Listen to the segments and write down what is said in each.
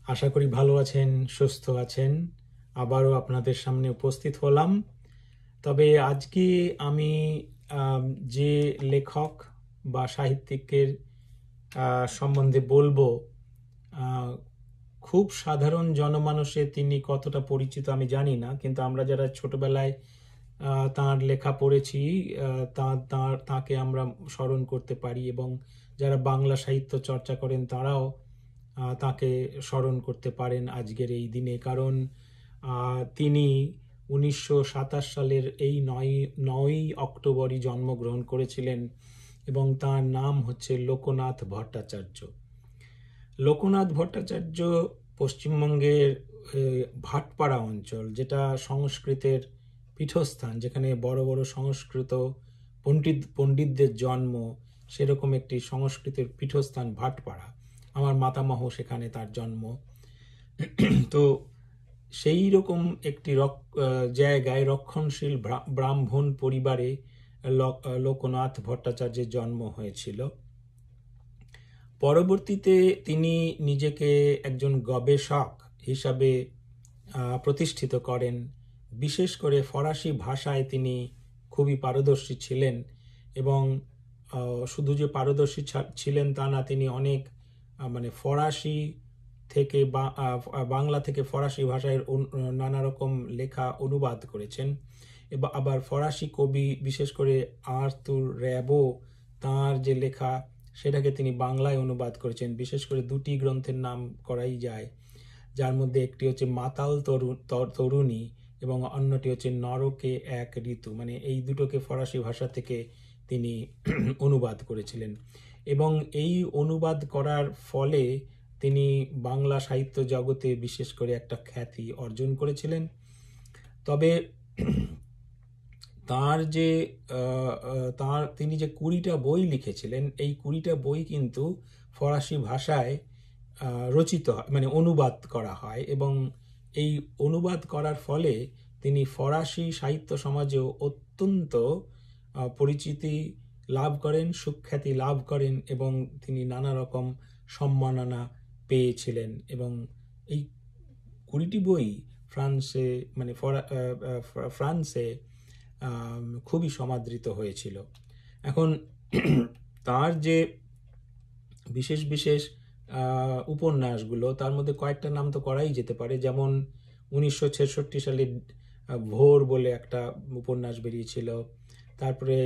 আশা করি ভালো আছেন, সুস্থ আছেন। আবারও আপনাদের সামনে উপস্থিত হলাম। তবে আজকে আমি যে লেখক বা সাহিত্যিকের সম্বন্ধে বলবো, আহ, খুব সাধারণ জনমানসে তিনি কতটা পরিচিত আমি জানি না, কিন্তু আমরা যারা ছোটবেলায় তাঁর লেখা পড়েছি, তাঁকে আমরা স্মরণ করতে পারি, এবং যারা বাংলা সাহিত্য চর্চা করেন তারাও তাকে স্মরণ করতে পারেন আজকের এই দিনে। কারণ তিনি 1927 সালের এই 9ই অক্টোবরই জন্মগ্রহণ করেছিলেন, এবং তার নাম হচ্ছে লোকনাথ ভট্টাচার্য। লোকনাথ ভট্টাচার্য পশ্চিমবঙ্গের ভাটপাড়া অঞ্চল, যেটা সংস্কৃতের পীঠস্থান, যেখানে বড় বড় সংস্কৃত পণ্ডিতদের জন্ম, সেরকম একটি সংস্কৃতের পীঠস্থান ভাটপাড়া। আমার মাতামহ সেখানে তার জন্ম। তো সেই রকম একটি জায়গায় রক্ষণশীল ব্রাহ্মণ পরিবারে লোকনাথ ভট্টাচার্যের জন্ম হয়েছিল। পরবর্তীতে তিনি নিজেকে একজন গবেষক হিসাবে প্রতিষ্ঠিত করেন। বিশেষ করে ফরাসি ভাষায় তিনি খুবই পারদর্শী ছিলেন, এবং শুধু যে পারদর্শী ছিলেন তা না, তিনি অনেক মানে ফরাসি থেকে বাংলা থেকে ফরাসি ভাষায় নানা রকম লেখা অনুবাদ করেছেন। আবার ফরাসি কবি, বিশেষ করে আর্তুর র্যাবো, তাঁর যে লেখা সেটাকে তিনি বাংলায় অনুবাদ করেছেন। বিশেষ করে দুটি গ্রন্থের নাম করাই যায়, যার মধ্যে একটি হচ্ছে মাতাল তরুণী এবং অন্যটি হচ্ছে নরকে এক ঋতু। মানে এই দুটোকে ফরাসি ভাষা থেকে তিনি অনুবাদ করেছিলেন, এবং এই অনুবাদ করার ফলে তিনি বাংলা সাহিত্য জগতে বিশেষ করে একটা খ্যাতি অর্জন করেছিলেন। তবে তিনি যে 20টা বই লিখেছিলেন, এই 20টা বই কিন্তু ফরাসি ভাষায় রচিত হয়, মানে অনুবাদ করা হয়, এবং এই অনুবাদ করার ফলে তিনি ফরাসি সাহিত্য সমাজেও অত্যন্ত পরিচিতি লাভ করেন, সুখ্যাতি লাভ করেন, এবং তিনি নানা রকম সম্মাননা পেয়েছিলেন। এবং এই 20টি বই ফ্রান্সে খুবই সমাদৃত হয়েছিল। এখন তার যে বিশেষ বিশেষ উপন্যাসগুলো, তার মধ্যে কয়েকটা নাম তো করাই যেতে পারে। যেমন 1966 সালে ভোর বলে একটা উপন্যাস বেরিয়েছিল। তারপরে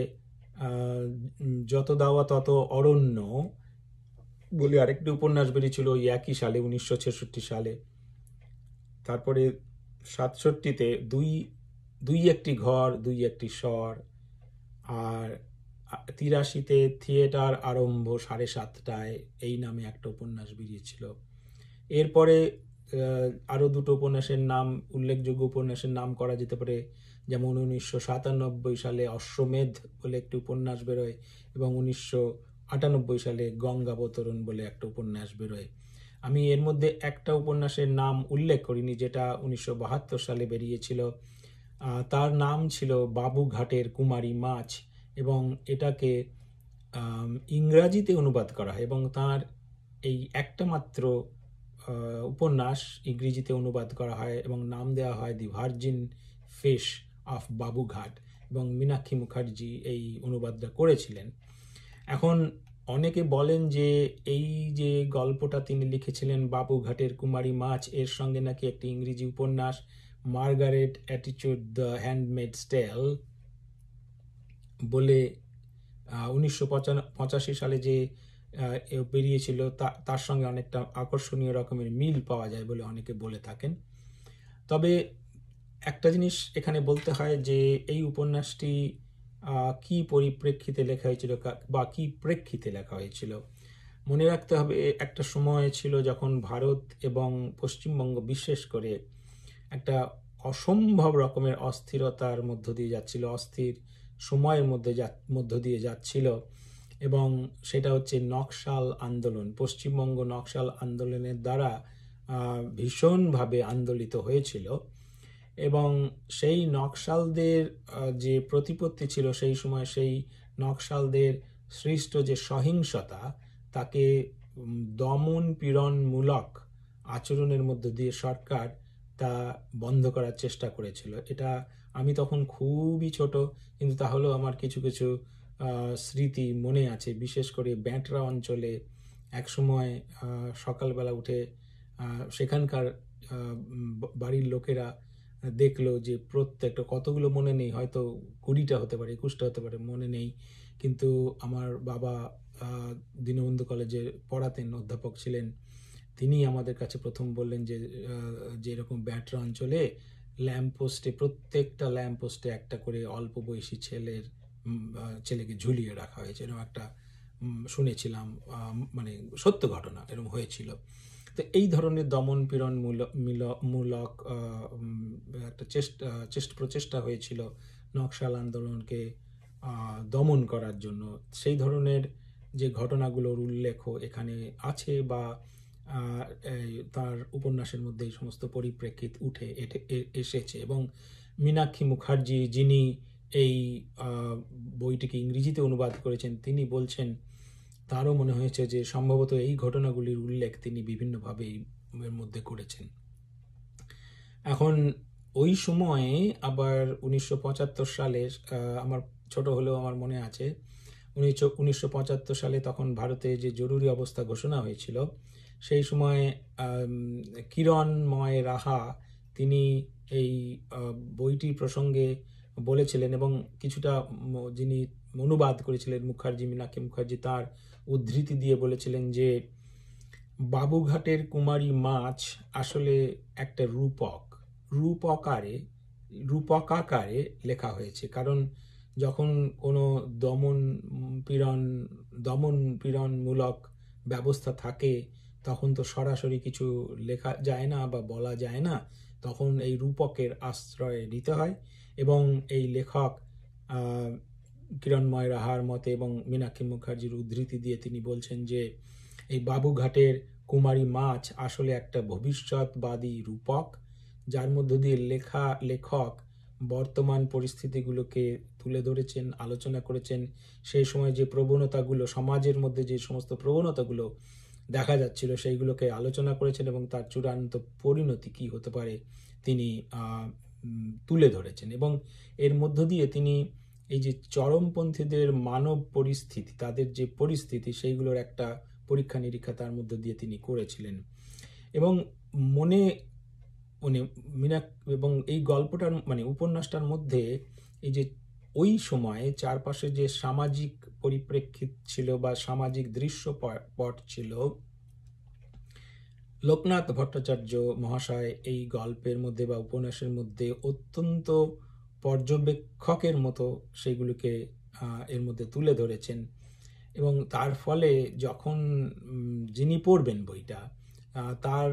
যত দাওয়া তত অরণ্য বলে আরেকটি উপন্যাস বেরিয়েছিল ওই একই সালে, 1966 সালে। তারপরে 67-তে দুই একটি ঘর, দুই একটি স্বর। আর 83-তে থিয়েটার আরম্ভ 7:30টায়, এই নামে একটা উপন্যাস বেরিয়েছিল। এরপরে আরো দুটো উপন্যাসের নাম, উল্লেখযোগ্য উপন্যাসের নাম করা যেতে পারে। যেমন 1997 সালে অশ্বমেধ বলে একটি উপন্যাস বেরোয়, এবং 1998 সালে গঙ্গাবতরণ বলে একটা উপন্যাস বেরোয়। আমি এর মধ্যে একটা উপন্যাসের নাম উল্লেখ করিনি, যেটা 1972 সালে বেরিয়েছিল। তার নাম ছিল বাবুঘাটের কুমারী মাছ, এবং এটাকে ইংরাজিতে অনুবাদ করা হয়, এবং তার এই একটা মাত্র উপন্যাস ইংরেজিতে অনুবাদ করা হয়, এবং নাম দেওয়া হয় দি ভার্জিন ফিশ অফ বাবুঘাট, এবং মীনাক্ষী মুখার্জি এই অনুবাদটা করেছিলেন। এখন অনেকে বলেন যে এই যে গল্পটা তিনি লিখেছিলেন বাবুঘাটের কুমারী মাছ, এর সঙ্গে নাকি একটি ইংরেজি উপন্যাস মার্গারেট অ্যাটিচুড দ্য হ্যান্ডমেডস টেল বলে 1985 সালে যে বেরিয়েছিল, তার সঙ্গে অনেকটা আকর্ষণীয় রকমের মিল পাওয়া যায় বলে অনেকে বলে থাকেন। তবে একটা জিনিস এখানে বলতে হয় যে এই উপন্যাসটি কি পরিপ্রেক্ষিতে লেখা হয়েছিল বা কি প্রেক্ষিতে লেখা হয়েছিল। মনে রাখতে হবে, একটা সময় ছিল যখন ভারত এবং পশ্চিমবঙ্গ বিশেষ করে একটা অসম্ভব রকমের অস্থিরতার মধ্য দিয়ে যাচ্ছিল, অস্থির সময়ের মধ্য দিয়ে যাচ্ছিল, এবং সেটা হচ্ছে নকশাল আন্দোলন। পশ্চিমবঙ্গ নকশাল আন্দোলনের দ্বারা ভীষণভাবে আন্দোলিত হয়েছিল, এবং সেই নকশালদের যে প্রতিপত্তি ছিল সেই সময়, সেই নকশালদের সৃষ্ট যে সহিংসতা, তাকে দমন পীড়নমূলক আচরণের মধ্য দিয়ে সরকার তা বন্ধ করার চেষ্টা করেছিল। এটা আমি তখন খুবই ছোট, কিন্তু তাহলেও আমার কিছু কিছু স্মৃতি মনে আছে। বিশেষ করে ব্যাঁটরা অঞ্চলে একসময় সকালবেলা উঠে সেখানকার বাড়ির লোকেরা দেখলো যে প্রত্যেকটা, কতগুলো মনে নেই, হয়তো 20টা হতে পারে, 21টা হতে পারে, মনে নেই, কিন্তু আমার বাবা দীনবন্ধু কলেজে পড়াতেন, অধ্যাপক ছিলেন। তিনি আমাদের কাছে প্রথম বললেন যে এরকম ব্যাটরা অঞ্চলে ল্যাম্পপোস্টে, প্রত্যেকটা ল্যাম্পপোস্টে একটা করে অল্প বয়সী ছেলেকে ঝুলিয়ে রাখা হয়েছে, এরকম একটা শুনেছিলাম। মানে সত্য ঘটনা এরকম হয়েছিল। তো এই ধরনের দমন পীড়ন মূলক একটা প্রচেষ্টা হয়েছিল নকশাল আন্দোলনকে দমন করার জন্য। সেই ধরনের যে ঘটনাগুলোর উল্লেখ এখানে আছে, বা তার উপন্যাসের মধ্যে এই সমস্ত পরিপ্রেক্ষিত উঠে এসেছে। এবং মীনাক্ষী মুখার্জি, যিনি এই বইটিকে ইংরেজিতে অনুবাদ করেছেন, তিনি বলছেন তারও মনে হয়েছে যে সম্ভবত এই ঘটনাগুলির উল্লেখ তিনি বিভিন্নভাবে এর মধ্যে করেছেন। এখন ওই সময়ে আবার 1975 সালে, আমার ছোট হলেও আমার মনে আছে, 1975 সালে তখন ভারতে যে জরুরি অবস্থা ঘোষণা হয়েছিল, সেই সময় কিরণময় রাহা তিনি এই বইটির প্রসঙ্গে বলেছিলেন, এবং কিছুটা যিনি অনুবাদ করেছিলেন মীনাক্ষী মুখার্জি, তার উদ্ধৃতি দিয়ে বলেছিলেন যে বাবুঘাটের কুমারী মাছ আসলে একটা রূপকারে লেখা হয়েছে। কারণ যখন কোনো দমন পীড়নমূলক ব্যবস্থা থাকে, তখন তো সরাসরি কিছু লেখা যায় না বা বলা যায় না, তখন এই রূপকের আশ্রয় নিতে হয়। এবং এই লেখক কিরণময় রাহার মতে এবং মীনাক্ষী মুখার্জির উদ্ধৃতি দিয়ে তিনি বলছেন যে এই বাবুঘাটের কুমারী মাছ আসলে একটা ভবিষ্যৎবাদী রূপক, যার মধ্য দিয়ে লেখক বর্তমান পরিস্থিতিগুলোকে তুলে ধরেছেন, আলোচনা করেছেন। সেই সময় যে প্রবণতাগুলো, সমাজের মধ্যে যে সমস্ত প্রবণতাগুলো দেখা যাচ্ছিল, সেইগুলোকে আলোচনা করেছেন, এবং তার চূড়ান্ত পরিণতি কি হতে পারে তিনি তুলে ধরেছেন। এবং এর মধ্য দিয়ে তিনি এই যে চরমপন্থীদের মানব পরিস্থিতি, তাদের যে পরিস্থিতি, সেইগুলোর একটা পরীক্ষা নিরীক্ষা তার মধ্য দিয়ে তিনি করেছিলেন। এবং এবং এই গল্পটার উপন্যাসটার মধ্যে এই যে ওই সময়ে চারপাশে যে সামাজিক পরিপ্রেক্ষিত ছিল বা সামাজিক দৃশ্যপট ছিল, লোকনাথ ভট্টাচার্য মহাশয় এই গল্পের মধ্যে বা উপন্যাসের মধ্যে অত্যন্ত পর্যবেক্ষকের মতো সেইগুলোকে এর মধ্যে তুলে ধরেছেন। এবং তার ফলে যখন যিনি পড়বেন বইটা, তার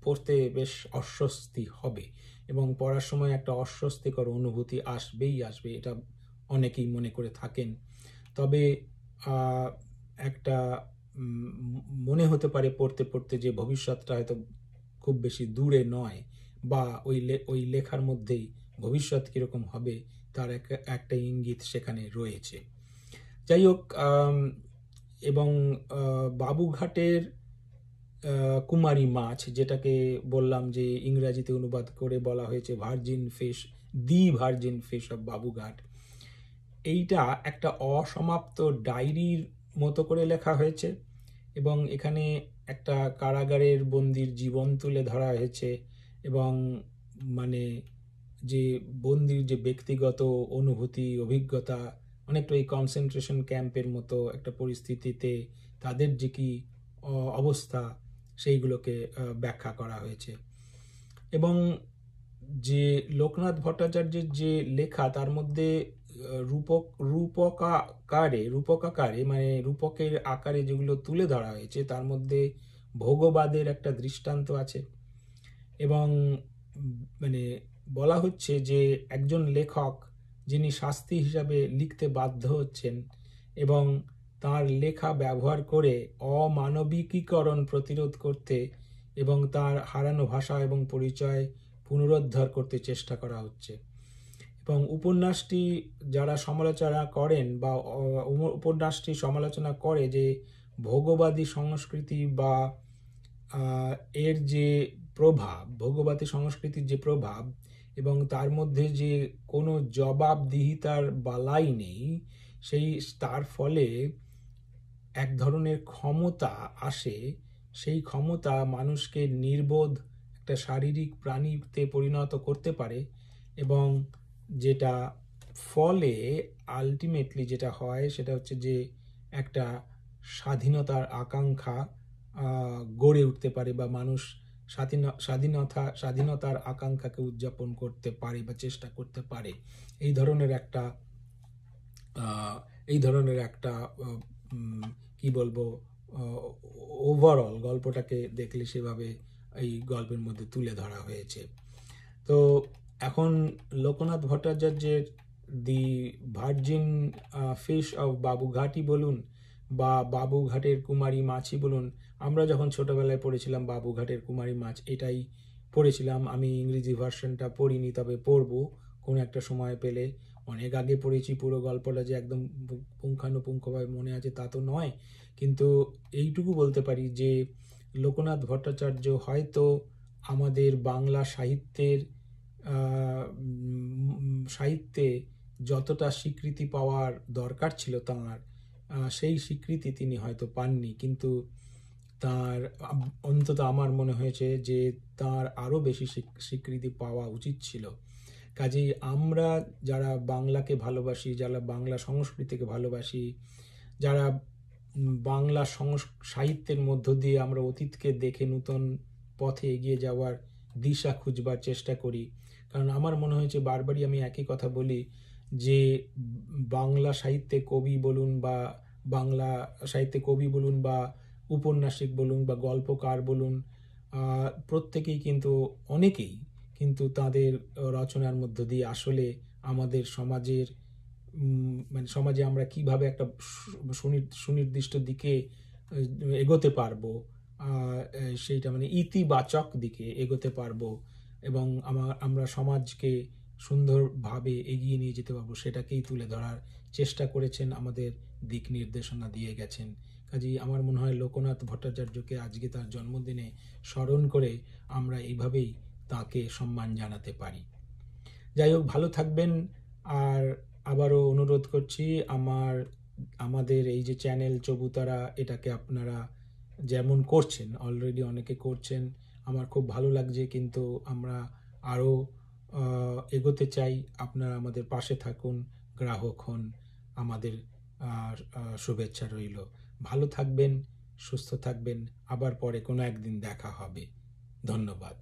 পড়তে বেশ অস্বস্তি হবে, এবং পড়ার সময় একটা অস্বস্তিকর অনুভূতি আসবে, এটা অনেকেই মনে করে থাকেন। তবে একটা মনে হতে পারে পড়তে পড়তে যে ভবিষ্যৎটা হয়তো খুব বেশি দূরে নয়, বা ওই লেখার মধ্যেই ভবিষ্যৎ কিরকম হবে তার একটা ইঙ্গিত সেখানে রয়েছে। যাই হোক, এবং বাবুঘাটের কুমারী মাছ, যেটাকে বললাম যে ইংরাজিতে অনুবাদ করে বলা হয়েছে দি ভার্জিন ফিশ অফ বাবুঘাট, এইটা একটা অসমাপ্ত ডায়েরির মতো করে লেখা হয়েছে। এবং এখানে একটা কারাগারের বন্দির জীবন তুলে ধরা হয়েছে, এবং যে বন্দির যে ব্যক্তিগত অনুভূতি, অভিজ্ঞতা, অনেকটা এই কনসেন্ট্রেশন ক্যাম্পের মতো একটা পরিস্থিতিতে তাদের যে কি অবস্থা, সেইগুলোকে ব্যাখ্যা করা হয়েছে। এবং যে লোকনাথ ভট্টাচার্যের যে লেখা, তার মধ্যে রূপকাকারে রূপকের আকারে যেগুলো তুলে ধরা হয়েছে, তার মধ্যে ভোগবাদের একটা দৃষ্টান্ত আছে। এবং বলা হচ্ছে যে একজন লেখক যিনি শাস্তি হিসাবে লিখতে বাধ্য হচ্ছেন, এবং তার লেখা ব্যবহার করে অমানবিকীকরণ প্রতিরোধ করতে এবং তার হারানো ভাষা এবং পরিচয় পুনরুদ্ধার করতে চেষ্টা করা হচ্ছে। এবং উপন্যাসটি যারা সমালোচনা করেন, বা উপন্যাসটি সমালোচনা করে যে ভোগবাদী সংস্কৃতি বা আহ, এর যে প্রভাব, ভোগবাদী সংস্কৃতির যে প্রভাব, এবং তার মধ্যে যে কোনো জবাবদিহিতার বালাই নেই, সেই তার ফলে এক ধরনের ক্ষমতা আসে। সেই ক্ষমতা মানুষকে নির্বোধ একটা শারীরিক প্রাণীতে পরিণত করতে পারে, এবং যেটা ফলে আলটিমেটলি যেটা হয় সেটা হচ্ছে যে একটা স্বাধীনতার আকাঙ্ক্ষা গড়ে উঠতে পারে, বা মানুষ স্বাধীনতার আকাঙ্ক্ষাকে উদযাপন করতে পারে বা চেষ্টা করতে পারে। এই ধরনের একটা আহ, এই ধরনের একটা কি বলবো, ওভারঅল গল্পটাকে দেখলে সেভাবে এই গল্পের মধ্যে তুলে ধরা হয়েছে। তো এখন লোকনাথ ভট্টাচার্যের দি ভার্জিন ফিশ অফ বাবুঘাটি বলুন, বা বাবুঘাটের কুমারী মাছই বলুন, আমরা যখন ছোটবেলায় পড়েছিলাম বাবুঘাটের কুমারী মাছ এটাই পড়েছিলাম। আমি ইংরেজি ভার্সনটা পড়িনি, তবে পড়বো কোনো একটা সময় পেলে। অনেক আগে পড়েছি, পুরো গল্পটা যে একদম পুঙ্খানুপুঙ্খভাবে মনে আছে তা তো নয়, কিন্তু এইটুকু বলতে পারি যে লোকনাথ ভট্টাচার্য হয়তো আমাদের বাংলা সাহিত্যে যতটা স্বীকৃতি পাওয়ার দরকার ছিল তাঁর, সেই স্বীকৃতি তিনি হয়তো পাননি, কিন্তু তার অন্তত আমার মনে হয়েছে যে তার আরও বেশি স্বীকৃতি পাওয়া উচিত ছিল। কাজেই আমরা যারা বাংলাকে ভালোবাসি, যারা বাংলা সংস্কৃতিকে ভালোবাসি, যারা বাংলা সাহিত্যের মধ্য দিয়ে আমরা অতীতকে দেখে নূতন পথে এগিয়ে যাওয়ার দিশা খুঁজবার চেষ্টা করি। কারণ আমার মনে হয়েছে, বারবারই আমি একই কথা বলি, যে বাংলা সাহিত্যে কবি বলুন বা বাংলা সাহিত্যে কবি বলুন বা উপন্যাসিক বলুন বা গল্পকার বলুন, প্রত্যেকেই কিন্তু, অনেকেই কিন্তু তাদের রচনার মধ্য দিয়ে আসলে আমাদের সমাজের মানে সমাজে আমরা কিভাবে একটা সুনির্দিষ্ট দিকে এগোতে পারবো, সেইটা মানে ইতিবাচক দিকে এগোতে পারবো, এবং আমরা সমাজকে সুন্দরভাবে এগিয়ে নিয়ে যেতে পারবো, সেটাকেই তুলে ধরার চেষ্টা করেছেন, আমাদের দিক নির্দেশনা দিয়ে গেছেন। কাজেই আমার মনে হয় লোকনাথ ভট্টাচার্যকে আজকে তার জন্মদিনে স্মরণ করে আমরা এইভাবেই তাকে সম্মান জানাতে পারি। যাই হোক, ভালো থাকবেন। আর আবারও অনুরোধ করছি, আমাদের এই যে চ্যানেল চবুতারা, এটাকে আপনারা যেমন করছেন, অলরেডি অনেকে করছেন, আমার খুব ভালো লাগছে, কিন্তু আমরা আরও এগোতে চাই। আপনারা আমাদের পাশে থাকুন, গ্রাহক হন, আমাদের শুভেচ্ছা রইল। ভালো থাকবেন, সুস্থ থাকবেন, আবার পরে কোনো একদিন দেখা হবে। ধন্যবাদ।